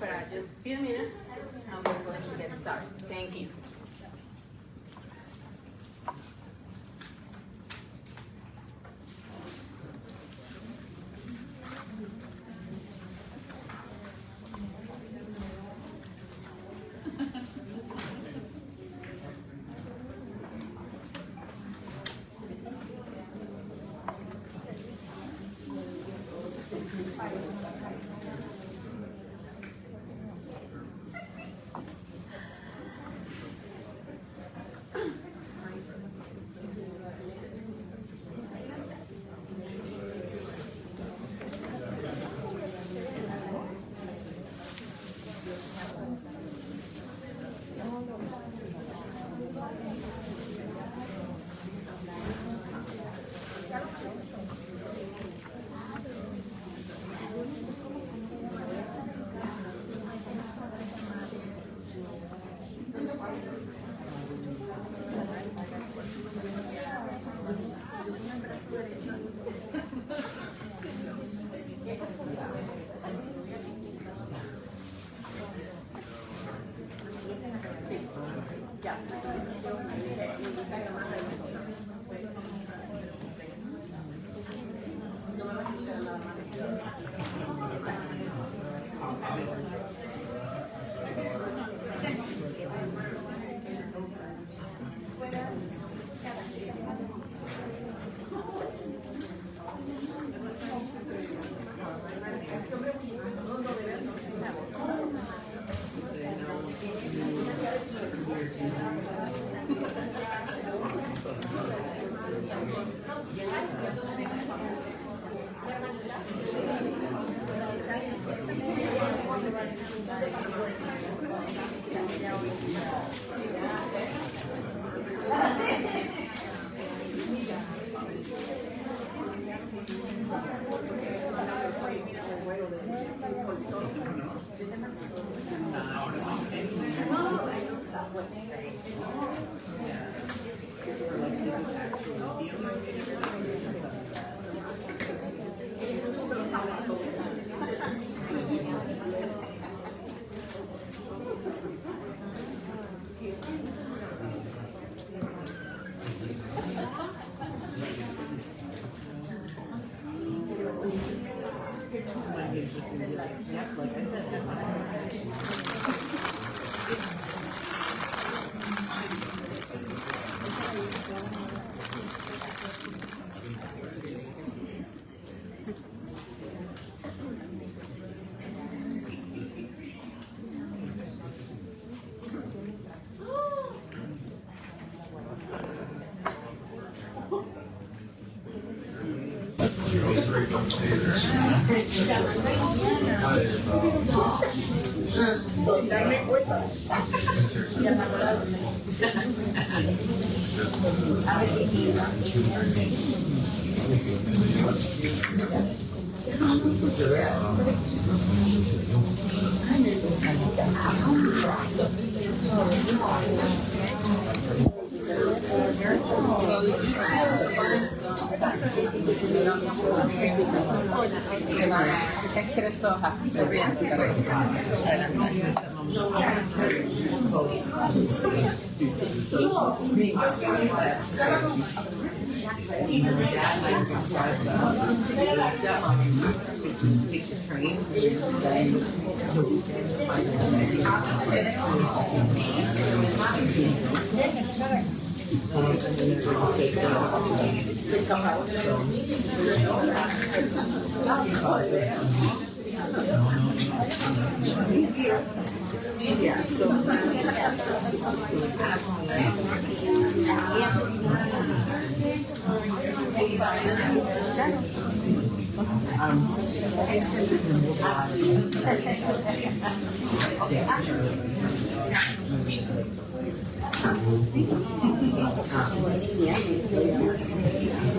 for just a few minutes, and we're going to get started. Thank you.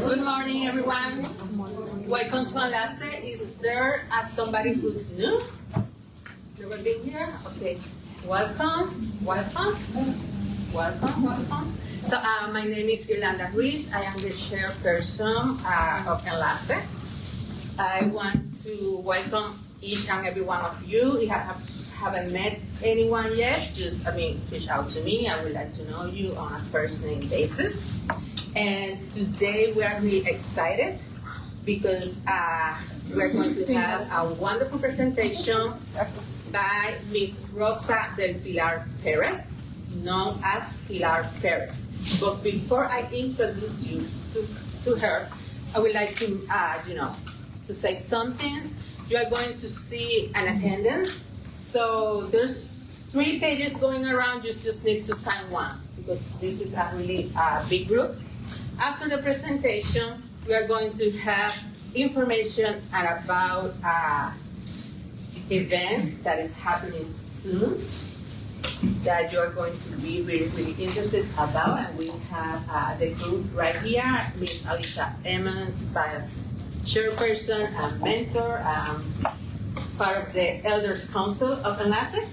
Good morning, everyone. Welcome to Enlace. Is there somebody who's new? Never been here? Okay. Welcome. So my name is Yolanda Ruiz. I am the chairperson of Enlace. I want to welcome each and every one of you. It haven't met anyone yet, reach out to me. I would like to know you on a first name basis. And today we are really excited because we're going to have a wonderful presentation by Miss Rosa del Pilar Perez, known as Pilar Perez. But before I introduce you to her, I would like to, to say some things. You are going to see an attendance. So there's 3 pages going around. You just need to sign one because this is a really big group. After the presentation, we are going to have information about event that is happening soon that you are going to be really, really interested about. And we have the group right here, Miss Alicia Emmons, as chairperson and mentor, part of the Elders Council of Enlace.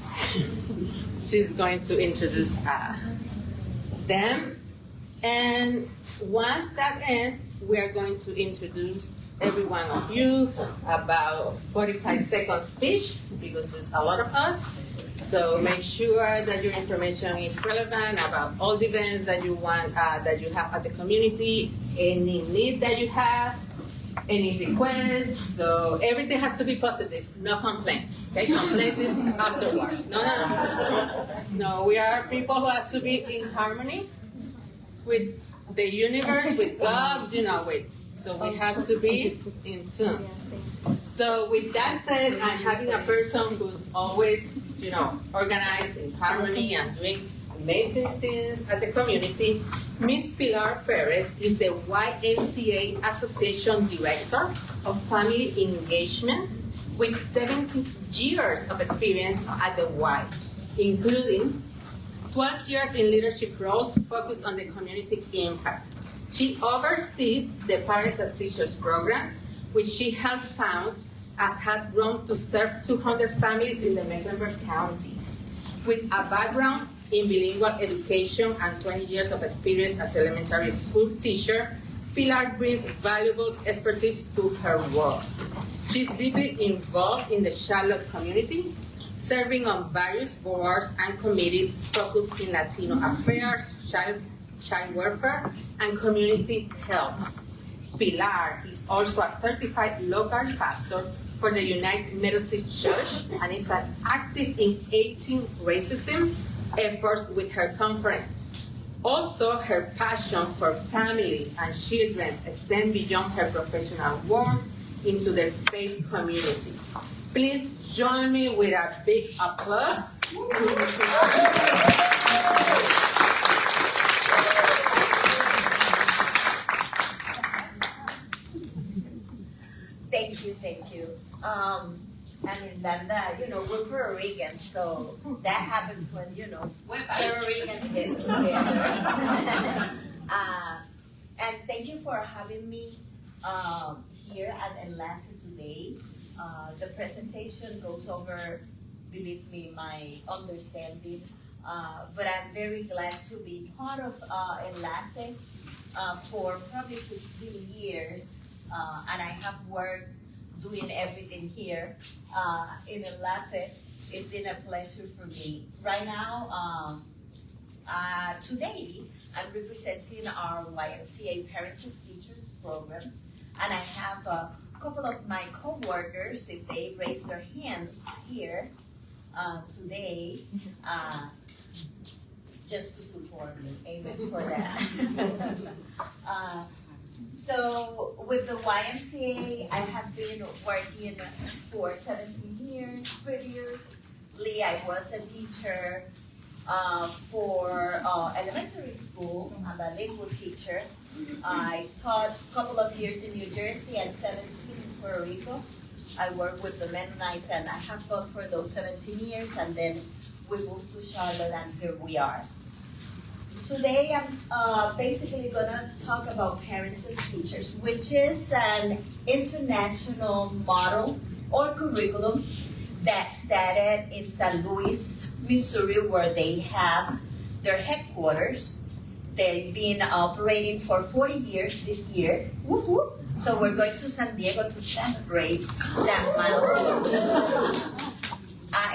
She's going to introduce them. And once that ends, we are going to introduce every one of you about 45-second speech because there's a lot of us. So make sure that your information is relevant about all the events that you want, that you have at the community, any need that you have, any requests. So everything has to be positive, no complaints. Okay, complaints is afterward. No, we are people who have to be in harmony with the universe, with God, so we have to be in tune. So with that said, I'm having a person who's always, organized in harmony and doing amazing things at the community. Miss Pilar Perez is the YMCA Association Director of Family Engagement with 70 years of experience at the Y, including 12 years in leadership roles focused on the community impact. She oversees the Parents as Teachers programs, which she helped found as has grown to serve 200 families in the Mecklenburg County. With a background in bilingual education and 20 years of experience as elementary school teacher, Pilar brings valuable expertise to her work. She's deeply involved in the Charlotte community, serving on various boards and committees focused in Latino affairs, child welfare, and community health. Pilar is also a certified local pastor for the United Methodist Church and is active in 18 racism efforts with her conference. Also, her passion for families and children extends beyond her professional work into their faith community. Please join me with a big applause. Thank you. And Irlanda, we're Puerto Ricans, so that happens when, Puerto Ricans get together. And thank you for having me here at Enlace today. The presentation goes over, believe me, my understanding, but I'm very glad to be part of Enlace for probably 15 years, and I have worked doing everything here in Enlace. It's been a pleasure for me. Right now, today, I'm representing our YMCA Parents as Teachers program, and I have a couple of my co-workers, if they raise their hands here today, just to support me. Amen for that. So with the YMCA, I have been working for 17 years. Previously, I was a teacher for elementary school. I'm a bilingual teacher. I taught a couple of years in New Jersey and 17 in Puerto Rico. I worked with the Mennonites, and I have taught for those 17 years, and then we moved to Charlotte, and here we are. Today, I'm basically going to talk about Parents as Teachers, which is an international model or curriculum that started in St. Louis, Missouri, where they have their headquarters. They've been operating for 40 years this year. Woo-hoo. So we're going to San Diego to celebrate that milestone.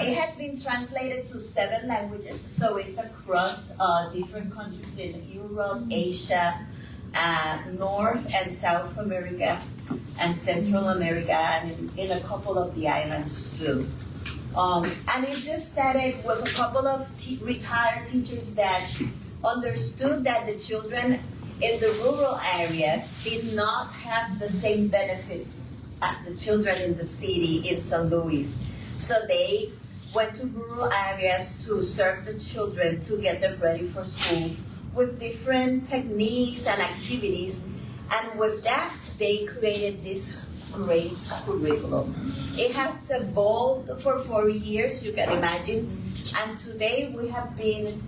It has been translated to 7 languages, so it's across different countries in Europe, Asia, North and South America, and Central America, and in a couple of the islands too. And it just started with a couple of retired teachers that understood that the children in the rural areas did not have the same benefits as the children in the city in St. Louis. So they went to rural areas to serve the children, to get them ready for school with different techniques and activities. And with that, they created this great curriculum. It has evolved for 4 years, you can imagine. And today we have been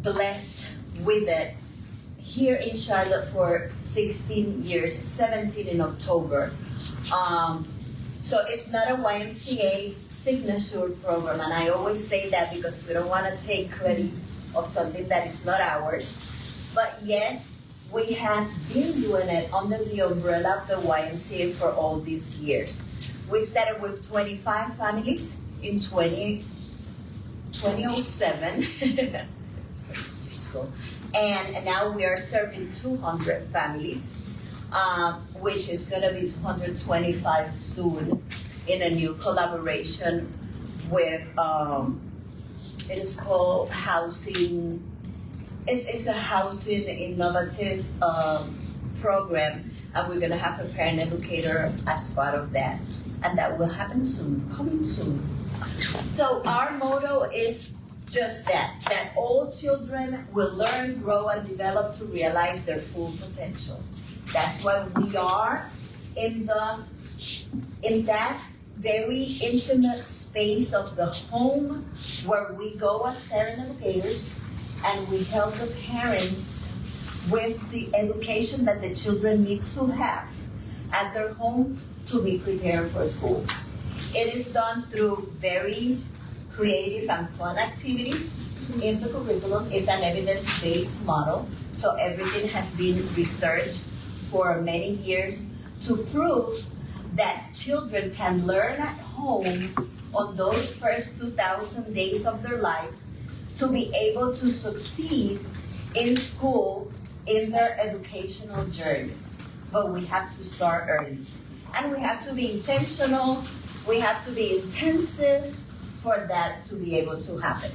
blessed with it here in Charlotte for 16 years, 17 in October. So it's not a YMCA signature program, and I always say that because we don't want to take credit of something that is not ours. But yes, we have been doing it under the umbrella of the YMCA for all these years. We started with 25 families in 2007. And now we are serving 200 families, which is going to be 225 soon in a new collaboration with, it is called Housing, it's a housing innovative program, and we're going to have a parent educator as part of that. And that will happen soon, coming soon. So our motto is just that all children will learn, grow, and develop to realize their full potential. That's why we are in that very intimate space of the home where we go as parent educators and we help the parents with the education that the children need to have at their home to be prepared for school. It is done through very creative and fun activities in the curriculum. It's an evidence-based model, so everything has been researched for many years to prove that children can learn at home on those first 2,000 days of their lives to be able to succeed in school in their educational journey. But we have to start early. And we have to be intentional, we have to be intensive for that to be able to happen.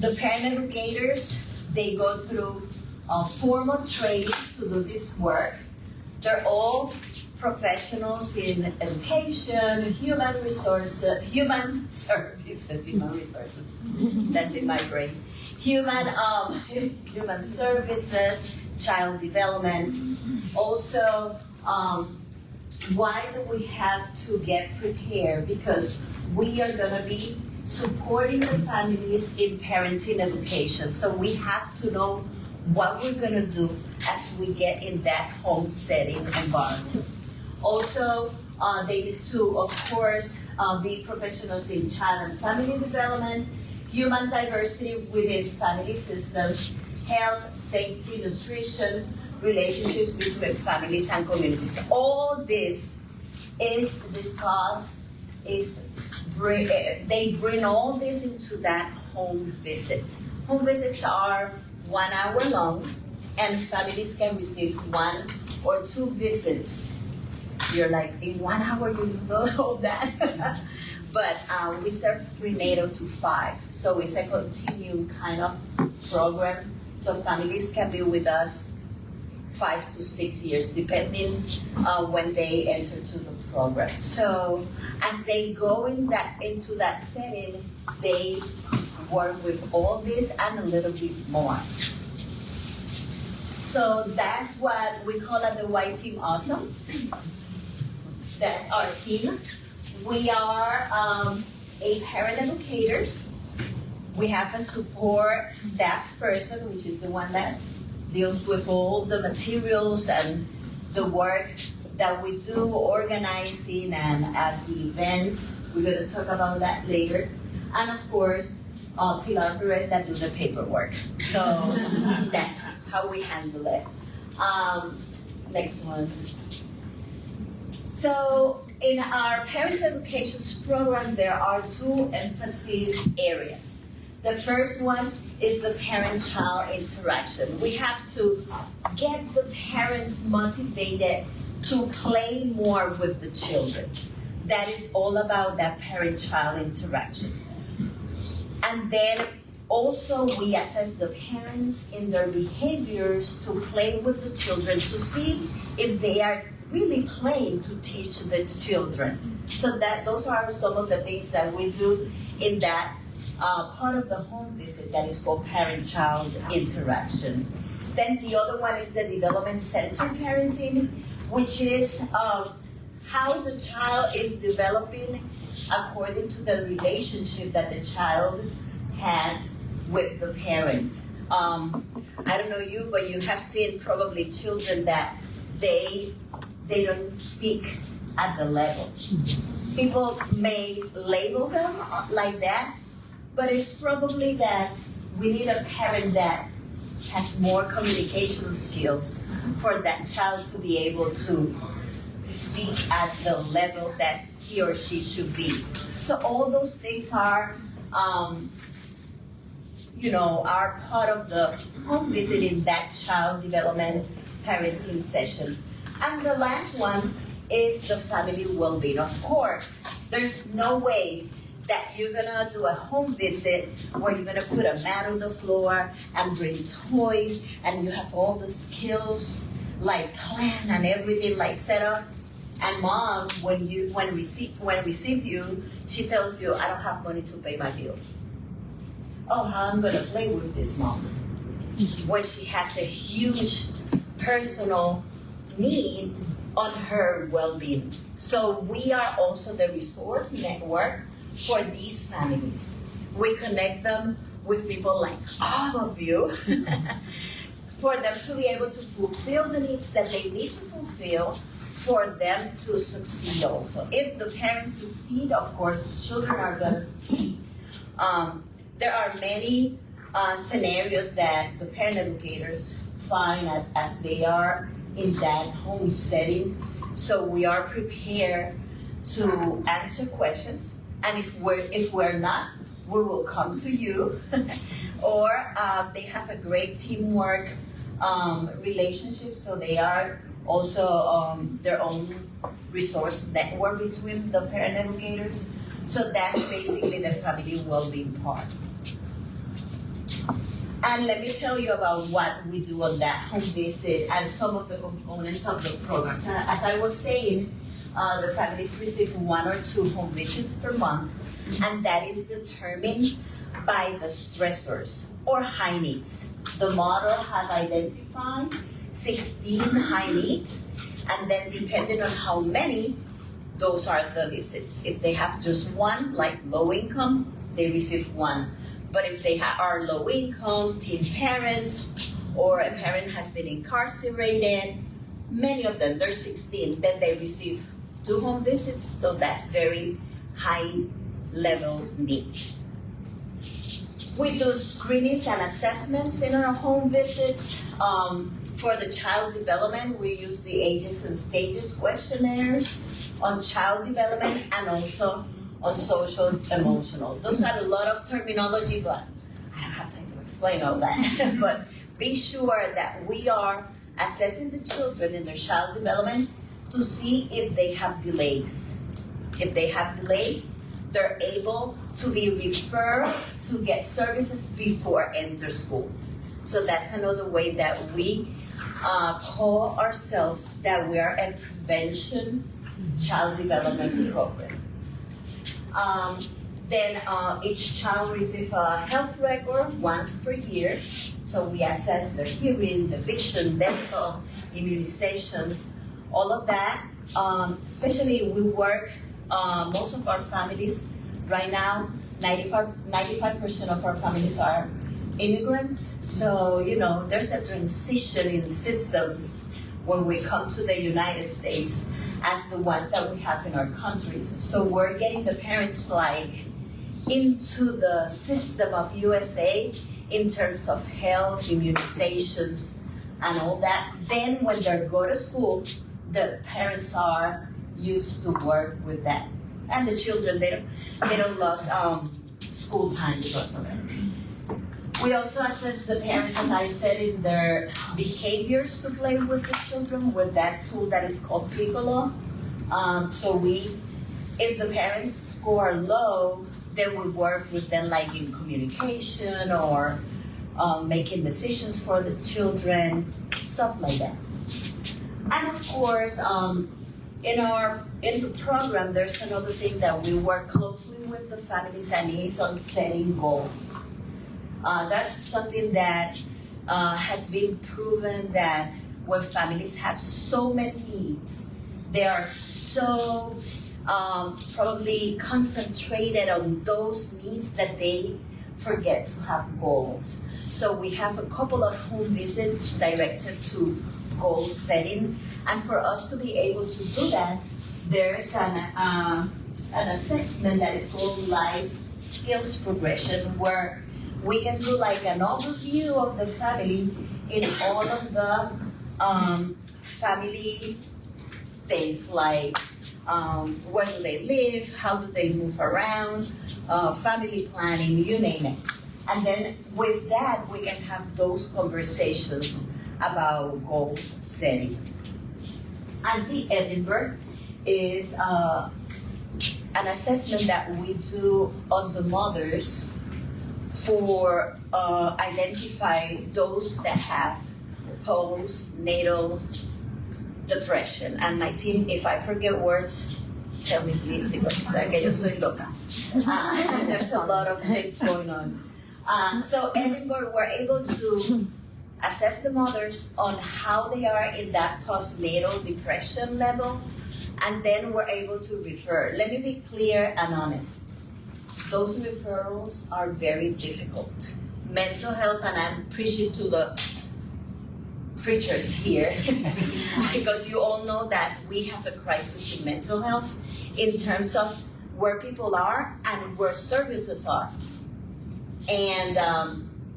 The parent educators, they go through formal training to do this work. They're all professionals in education, human services, that's in my brain. Human services, child development. Also, why do we have to get prepared? Because we are going to be supporting the families in parenting education. So we have to know what we're going to do as we get in that home setting environment. Also, they need to, of course, be professionals in child and family development, human diversity within family systems, health, safety, nutrition, relationships between families and communities. All this is discussed, they bring all this into that home visit. Home visits are 1 hour long, and families can receive 1 or 2 visits. You're like, in 1 hour you do all that? But we serve prenatal to 5, so it's a continuum kind of program. So families can be with us 5 to 6 years, depending when they enter to the program. So as they go into that setting, they work with all this and a little bit more. So that's what we call at the Y Team Awesome. That's our team. We are 8 parent educators. We have a support staff person, which is the one that deals with all the materials and the work that we do, organizing and at the events. We're going to talk about that later. And of course, Pilar Perez that do the paperwork. So that's how we handle it. Next one. So In our parents' education program, there are two emphasis areas. The first one is the parent-child interaction. We have to get the parents motivated to play more with the children. That is all about that parent-child interaction. And then also we assess the parents in their behaviors to play with the children to see if they are really playing to teach the children. So that those are some of the things that we do in that part of the home visit that is called parent-child interaction. Then the other one is the development-centered parenting, which is how the child is developing according to the relationship that the child has with the parent. I don't know you, but you have seen probably children that they don't speak at the level. People may label them like that, but it's probably that we need a parent that has more communication skills for that child to be able to speak at the level that he or she should be. So all those things are, are part of the home visit in that child development parenting session. And the last one is the family well-being. Of course, there's no way that you're gonna do a home visit where you're gonna put a mat on the floor and bring toys and you have all the skills like plan and everything like set up. And mom, when receive you, she tells you, I don't have money to pay my bills. Oh, how I'm gonna play with this mom when she has a huge personal need on her well-being. So we are also the resource network for these families. We connect them with people like all of you for them to be able to fulfill the needs that they need to fulfill for them to succeed also. If the parents succeed, of course, the children are going to succeed. There are many scenarios that the parent educators find as they are in that home setting. So we are prepared to answer questions. And if we're not, we will come to you. Or they have a great teamwork relationship, so they are also their own resource network between the parent educators. So that's basically the family well-being part. And let me tell you about what we do on that home visit and some of the components of the programs. As I was saying, the families receive 1 or 2 home visits per month, and that is determined by the stressors or high needs. The model has identified 16 high needs, and then depending on how many, those are the visits. If they have just one, like low income, they receive 1. But if they are low income, teen parents, or a parent has been incarcerated, many of them, there's 16, then they receive 2 home visits, so that's very high level need. We do screenings and assessments in our home visits. For the child development, we use the ages and stages questionnaires on child development and also on social emotional. Those are a lot of terminology, but I don't have time to explain all that. But be sure that we are assessing the children in their child development to see if they have delays. If they have delays, they're able to be referred to get services before enter school. So that's another way that we call ourselves that we are a prevention child development program. Then each child receives a health record once per year. So we assess their hearing, the vision, dental, immunization, all of that. Especially we work, most of our families right now, 95% of our families are immigrants. So, there's a transition in systems when we come to the United States as the ones that we have in our countries. So we're getting the parents into the system of USA in terms of health, immunizations, and all that. Then when they go to school, the parents are used to work with that. And the children, they don't lose school time because of it. We also assess the parents, as I said, in their behaviors to play with the children with that tool that is called Piccolo. If the parents score low, then we work with them like in communication or making decisions for the children, stuff like that. And of course, in the program, there's another thing that we work closely with the families, and is on setting goals. That's something that has been proven that when families have so many needs, they are so probably concentrated on those needs that they forget to have goals. So we have a couple of home visits directed to goal setting, and for us to be able to do that, there's an assessment that is called life skills progression, where we can do like an overview of the family in all of the family things like where do they live, how do they move around, family planning, you name it. And then with that, we can have those conversations about goal setting. And the Edinburgh is an assessment that we do on the mothers for identify those that have postnatal depression. And my team, if I forget words, tell me please, because yo soy loca. There's a lot of things going on. So Edinburgh, we're able to assess the mothers on how they are in that postnatal depression level, and then we're able to refer. Let me be clear and honest. Those referrals are very difficult. Mental health, and I'm preaching to the preachers here, because you all know that we have a crisis in mental health in terms of where people are and where services are. And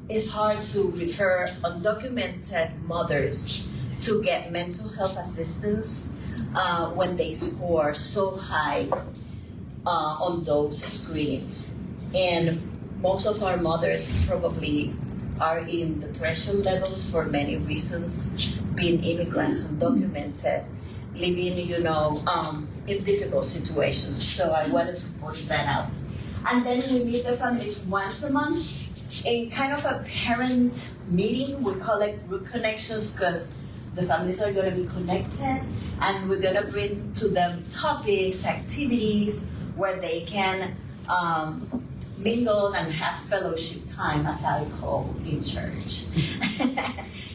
it's hard to refer undocumented mothers to get mental health assistance when they score so high on those screenings. And most of our mothers probably are in depression levels for many reasons, being immigrants, undocumented, living, in difficult situations. So I wanted to point that out. And then we meet the families once a month in kind of a parent meeting. We call it Root Connections, because the families are going to be connected, and we're going to bring to them topics, activities where they can mingle and have fellowship time, as I call in church.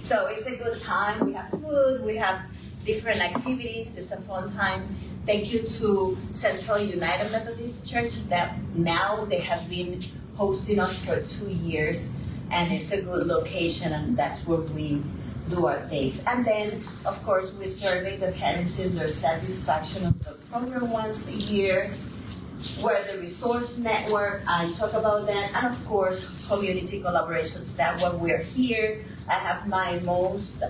So it's a good time. We have food, we have different activities. It's a fun time. Thank you to Central United Methodist Church that now they have been hosting us for 2 years, and it's a good location, and that's where we do our days. And then, of course, we survey the parents in their satisfaction of the program once a year. Where the resource network, I talk about that, and of course, community collaborations. That's why we're here. I have my most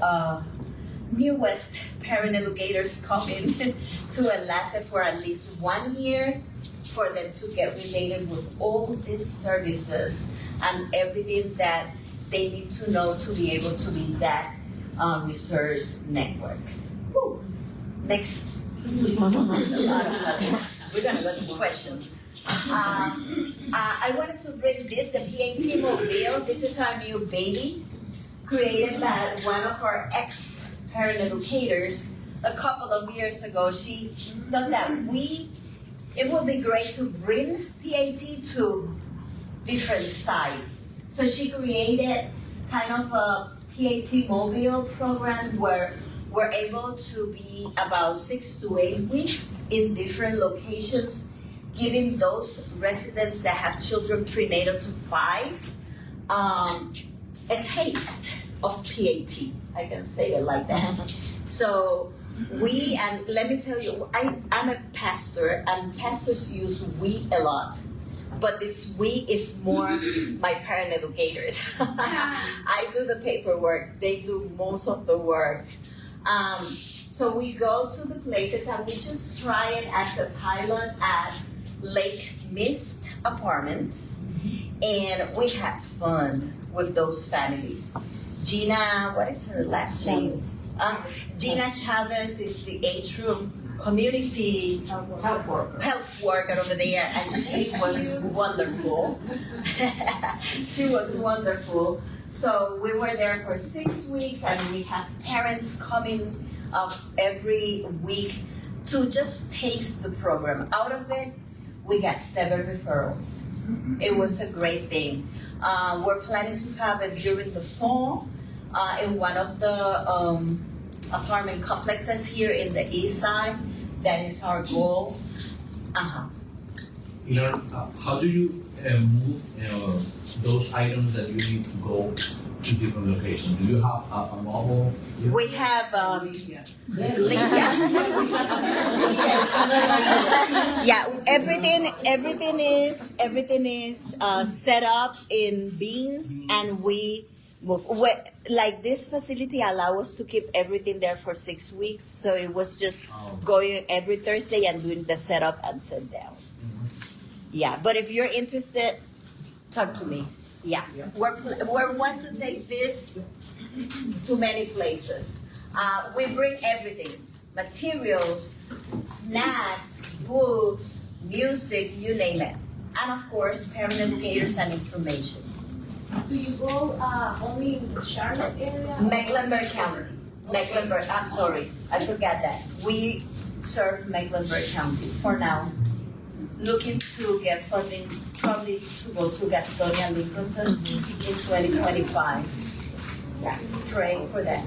newest parent educators coming to Enlace for at least 1 year for them to get related with all these services and everything that they need to know to be able to be that resource network. Woo. Next. We're going to go to questions. I wanted to bring this, the PAT Mobile. This is our new baby, created by one of our ex-parent educators a couple of years ago. She thought that it would be great to bring PAT to different sides. So she created kind of a PAT Mobile program where we're able to be about 6 to 8 weeks in different locations, giving those residents that have children prenatal to 5 a taste of PAT. I can say it like that. So and let me tell you, I'm a pastor, and pastors use we a lot. But this we is more my parent educators. I do the paperwork, they do most of the work. So we go to the places and we just try it as a pilot at Lake Mist Apartments, and we had fun with those families. Gina, what is her last name? Gina Chavez is the atrium community health worker over there, and she was wonderful. She was wonderful. So we were there for 6 weeks, and we have parents coming every week to just taste the program. Out of it, we got 7 referrals. It was a great thing. We're planning to have it during the fall in one of the apartment complexes here in the east side. That is our goal. How do you move those items that you need to go to different locations? Do you have a mobile? We have yeah, everything is set up in bins, and we move. Like this facility allow us to keep everything there for 6 weeks, so it was just going every Thursday and doing the setup and set down. Yeah, but if you're interested, talk to me. Yeah, we're want to take this to many places. We bring everything: materials, snacks, books, music, you name it, and of course, parent educators and information. Do you go only in the Charlotte area? Mecklenburg County. Mecklenburg. I'm sorry, I forgot that. We serve Mecklenburg County for now. Looking to get funding, probably to go to Gastonia, Lincolnton in 2025. Yes, pray for that.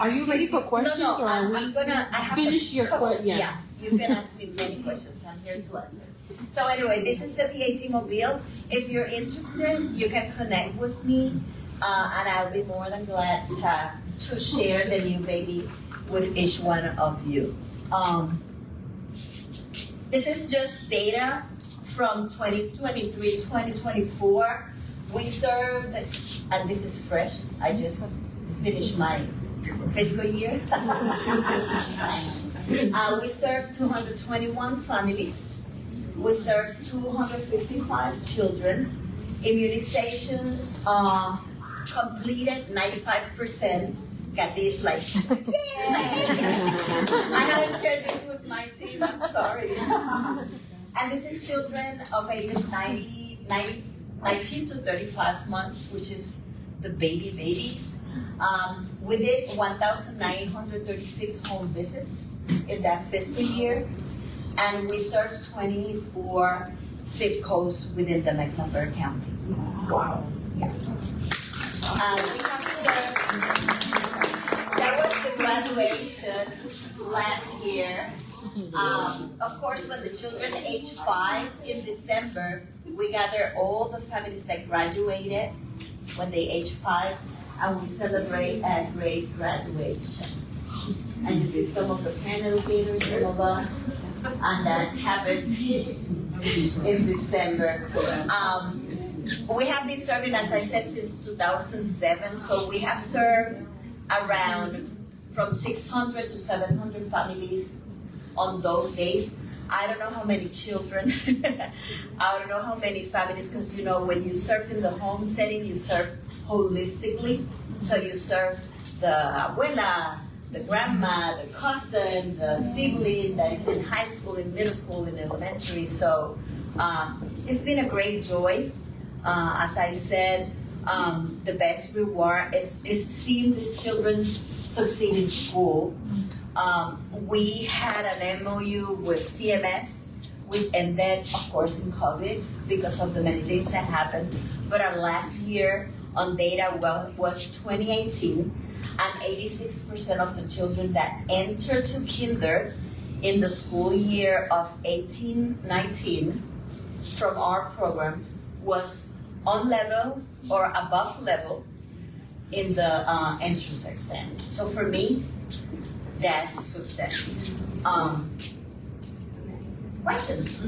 Are you ready for questions? No, or are I'm gonna. I have finish your question? Yeah, you can ask me many questions. I'm here to answer. So anyway, this is the PAT Mobile. If you're interested, you can connect with me, and I'll be more than glad to share the new baby with each one of you. This is just data from 2023, 2024. We served, and this is fresh. I just finished my fiscal year. We served 221 families. We served 255 children. Immunizations completed 95%. Got this like, yay! I haven't shared this with my team, I'm sorry. And this is children of ages 19 to 35 months, which is the babies. We did 1,936 home visits in that fiscal year, and we served 24 zip codes within the Mecklenburg County. Wow. Yeah. We have served. That was the graduation last year. Of course, when the children age 5 in December, we gather all the families that graduated when they age 5, and we celebrate a great graduation. And you see some of the parent educators, some of us, and that happens in December. We have been serving, as I said, since 2007, so we have served around from 600 to 700 families on those days. I don't know how many children, I don't know how many families, because you know, when you serve in the home setting, you serve holistically. So you serve the abuela, the grandma, the cousin, the sibling that is in high school, in middle school, in elementary. So it's been a great joy. As I said, the best reward is seeing these children succeed in school. We had an MOU with CMS, which ended, of course, in COVID because of the many things that happened. But our last year on data was 2018, and 86% of the children that entered to kinder in the school year of 18-19 from our program was on level or above level in the entrance exam. So for me, that's a success. Questions?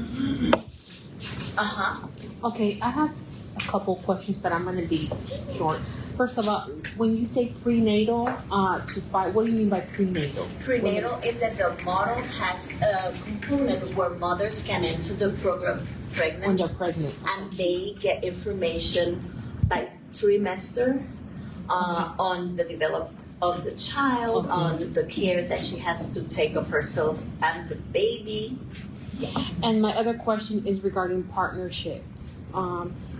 Okay, I have a couple questions, but I'm going to be short. First of all, when you say prenatal to 5, what do you mean by prenatal? Prenatal is that the model has a component where mothers can enter the program When pregnant, they're pregnant. and they get information by trimester on the development of the child, on the care that she has to take of herself and the baby. Yes. And my other question is regarding partnerships.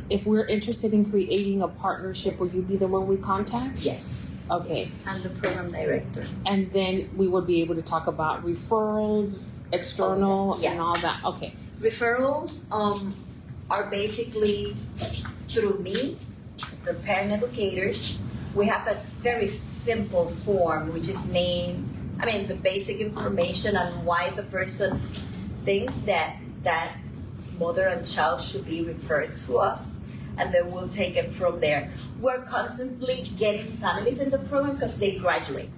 If we're interested in creating a partnership, will you be the one we contact? Yes. Okay. I'm the program director. And then we would be able to talk about referrals, external, Yeah. and all that. Okay. Referrals are basically through me, the parent educators. We have a very simple form, which is the basic information on why the person thinks that mother and child should be referred to us, and then we'll take it from there. We're constantly getting families in the program because they graduate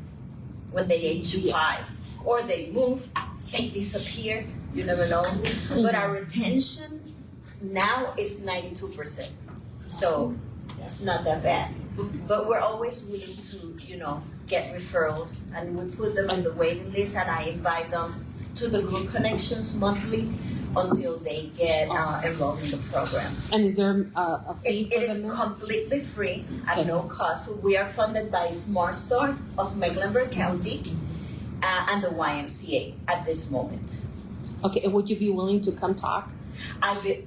when they age 5, or they move, they disappear, you never know. But our retention now is 92%, so it's not that bad. But we're always willing to, get referrals, and we put them on the waiting list, and I invite them to the group connections monthly until they get enrolled in the program. And is there a fee It for is them? completely free at Okay. no cost. We are funded by Smart Start of Mecklenburg County and the YMCA at this moment. Okay, and would you be willing to come talk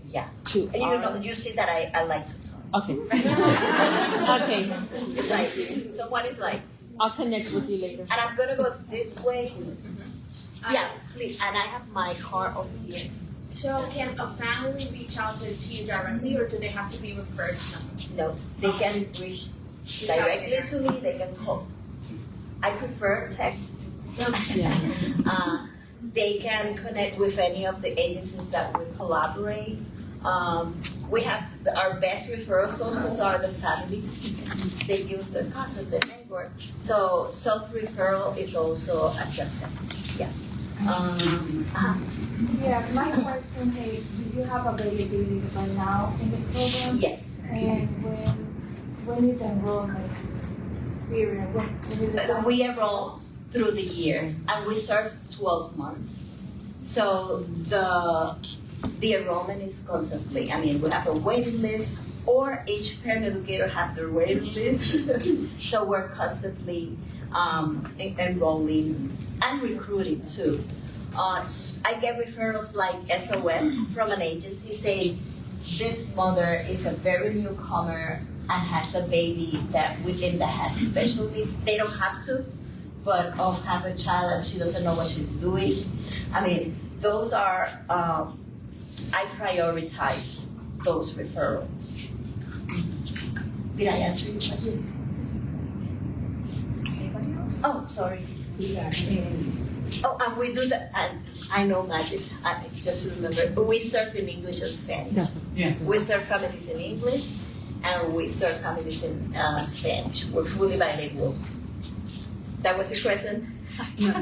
Yeah. to And you see that I like to talk. Okay. Okay. It's like, someone is like, I'll connect with you later. and I'm gonna go this way. Yeah, please, and I have my car over here. So can a family reach out to you directly, or do they have to be referred to someone? No, they can reach directly to me, they can call. I prefer text. Yeah. They can connect with any of the agencies that we collaborate. We have our best referral sources are the families. They use their cousin, their neighbor. So self-referral is also accepted. Yeah. Yes, my question is, do you have availability right now in the program? Yes. And when is enrollment period? When is it? We enroll through the year, and we serve 12 months. So the enrollment is constantly, we have a waiting list, or each parent educator have their waiting list. So we're constantly enrolling and recruiting too. I get referrals like SOS from an agency saying, this mother is a very newcomer and has a baby that has special needs. They don't have to, but have a child and she doesn't know what she's doing. Those are, I prioritize those referrals. Did I answer your questions? Anybody else? Oh, sorry. And we do that, and I know magic, I just remember, we serve in English and Spanish. Yes. Yeah. We serve families in English, and we serve families in Spanish. We're fully bilingual. That was your question? No,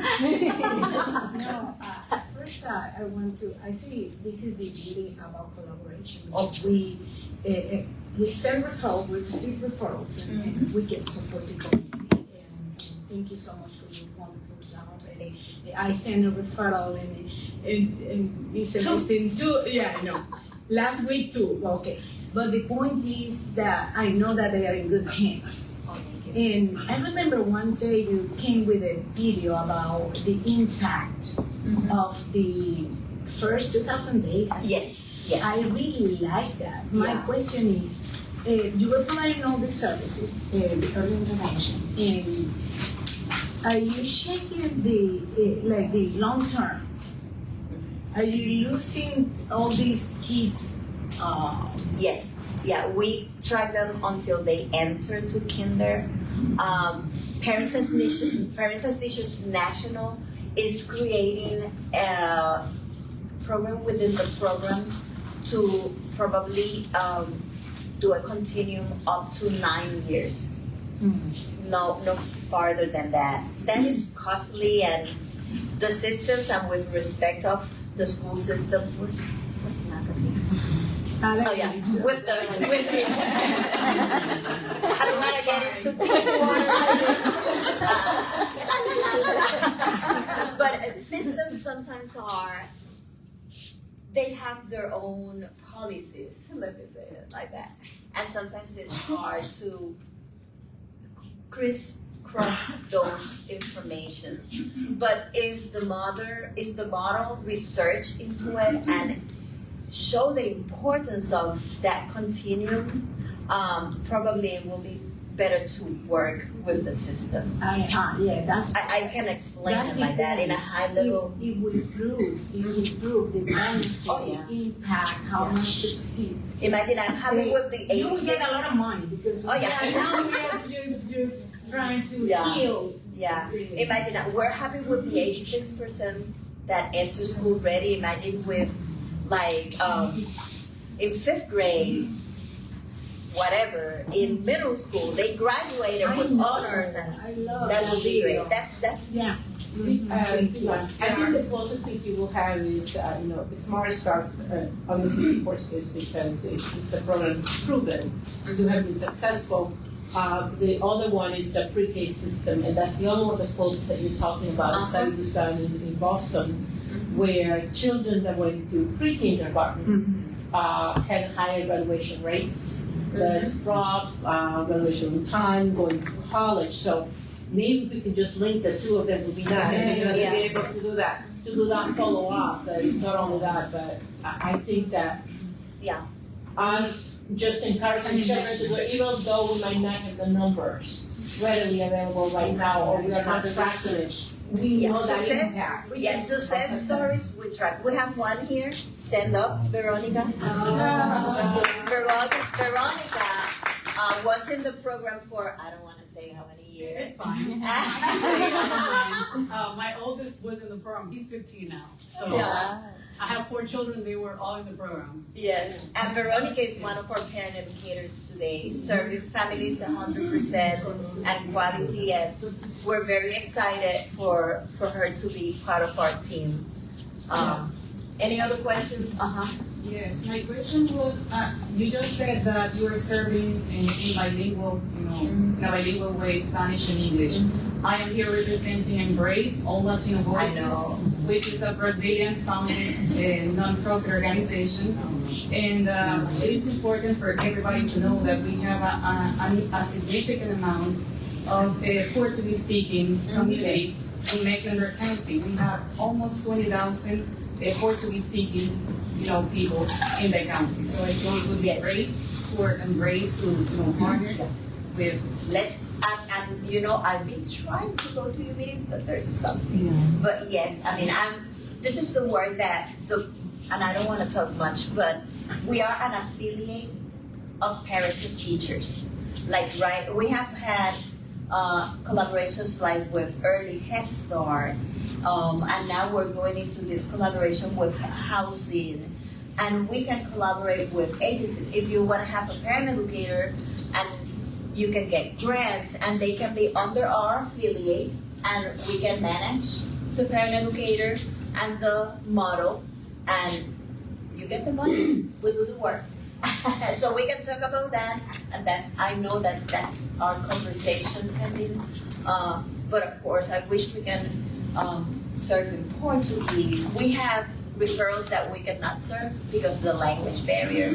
first I see this is the beauty about collaboration. We send referrals, we receive referrals, and we get support the community. And thank you so much for your wonderful job. I send a referral and it's amazing too. Yeah, I know. Last week too. Okay. But the point is that I know that they are in good hands. And I remember one day you came with a video about the impact of the first 2,000 days. Yes. I really like that. My question is, you were providing all the services, the early intervention, and are you checking the long term? Are you losing all these kids? Yes. Yeah, we track them until they enter to kinder. Parents as Teachers National is creating a program within the program to probably do a continuum up to 9 years. No farther than that. That is costly, and the systems, and with respect of the school system, personality. Oh yeah, with this. I don't want to get into deep waters. But systems sometimes they have their own policies, let me say it like that. And sometimes it's hard to crisscross those informations. But if the model research into it and show the importance of that continuum, probably it will be better to work with the systems. Yeah, that's. I can explain it like that in a high level. It will improve the benefit, the impact, how much succeed. Imagine I'm happy with the 86. You will get a lot of money because now we are just trying to heal. Yeah. Imagine that we're happy with the 86% that enter school ready. Imagine with like in 5th grade, whatever, in middle school, they graduated with honors, and that would be great. That's yeah. I think the closest thing you will have is, the Smart Start obviously supports this because it's a program that's proven to have been successful. The other one is the pre-K system, and that's the only one that's closest that you're talking about. A study was done in Boston, where children that went to pre-kindergarten had higher graduation rates, less drop, graduation time, going to college. So maybe we can just link the two of them would be nice, to be able to do that follow up. But it's not only that, but I think that us just encouraging children to do it, even though we might not have the numbers readily available right now, or we are not tracking it. We know that impact. Yes, success stories we track. We have one here. Stand up, Veronica. Veronica was in the program for, I don't want to say how many years. It's fine. My oldest was in the program. He's 15 now. So I have 4 children. They were all in the program. Yes, and Veronica is one of our parent educators today, serving families 100% and quality, and we're very excited for her to be part of our team. Any other questions? Yes, my question was, you just said that you were serving in bilingual, in a bilingual way, Spanish and English. I am here representing Embrace, All Latino Voices, which is a Brazilian founded non-profit organization. And it is important for everybody to know that we have a significant amount of Portuguese-speaking communities in Mecklenburg County. We have almost 20,000 Portuguese-speaking people in the county. So I think it would be great for Embrace to partner with. I've been trying to go to your meetings, but there's something. But yes, I mean, this is the word that and I don't want to talk much, but we are an affiliate of parents as teachers. We have had collaborations like with Early Head Start, and now we're going into this collaboration with housing, and we can collaborate with agencies. If you want to have a parent educator, and you can get grants, and they can be under our affiliate, and we can manage the parent educator and the model, and you get the money, we do the work. So we can talk about that, and I know that's our conversation pending. But of course, I wish we can serve in Portuguese. We have referrals that we cannot serve because of the language barrier.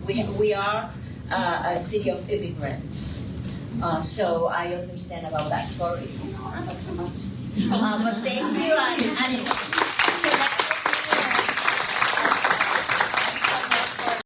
We are a city of immigrants, so I understand about that. Sorry, I don't want to talk too much. But thank you, and